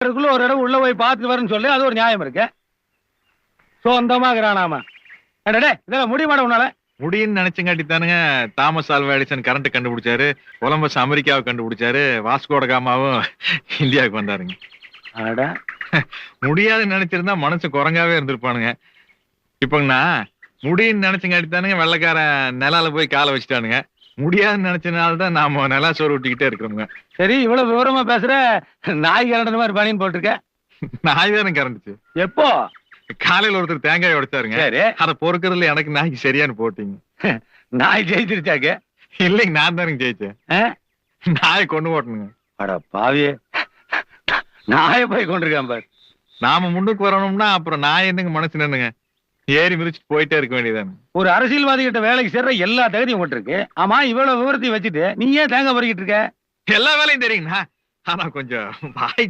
அதுக்குள்ள ஒரு இடம் உள்ள போய் பார்த்துட்டு வரேன்னு சொல்லி அது ஒரு நியாயம் இருக்கு. சொந்தமாகறானாமா. அடடே இதெல்லாம் முடியுமாடா உன்னால? முடியும்னு நினைச்சங்காட்டி தானுங்க தாமஸ் ஆல்வா எடிசன் கரண்ட் கண்டுபிடிச்சாரு, கொலம்பஸ் அமெரிக்காவை கண்டுபிடிச்சாரு, வாஸ்கோட காமாவும் இந்தியாவுக்கு வந்தாருங்க. அட முடியாதுன்னு நினைச்சிருந்தா மனசு குரங்காவே இருந்திருப்பானுங்க. இப்பங்கண்ணா முடியும்னு நினைச்சங்காட்டி தானுங்க வெள்ளைக்காரன் நிலால போய் காலை வச்சுட்டானுங்க. முடியாதுன்னு நினைச்சனால்தான் நாம நிலா சோறு விட்டுக்கிட்டே இருக்கிறோங்க. சரி இவ்வளவு விவரமா பேசுற, நாய் கரண்ட மாதிரி பனின்னு போட்டிருக்க. நாய் தானே கறந்துச்சு. எப்போ? காலையில ஒருத்தர் தேங்காய் உடைச்சாருங்க. சரி அதை பொறுக்கிறதுல எனக்கு நாய்க்கு சரியானு போட்டீங்க. நாய் ஜெயிச்சிருச்சாக்கு? இல்லைங்க, நான் தானுங்க ஜெயிச்சேன். நாயை கொண்டு போட்டணுங்க. அட பாவியே, நாயை போய் கொண்டிருக்கான் பாரு. நாம முன்னுக்கு வரணும்னா அப்புறம் நான் என்னங்க மனசு நின்னுங்க ஏறி மிதிச்சுட்டு போயிட்டே இருக்க வேண்டியதானே. ஒரு அரசியல்வாதி கிட்ட வேலைக்கு சேர்ற எல்லா தகுதியும் உங்கள்ட்ட இருக்கு. ஆமா இவ்வளவு விவரத்தையும் வச்சுட்டு நீ ஏன் தேங்காய் பறிக்கிட்டு இருக்க? எல்லா வேலையும் தெரியுங்கண்ணா. ஆனா கொஞ்சம் வாய்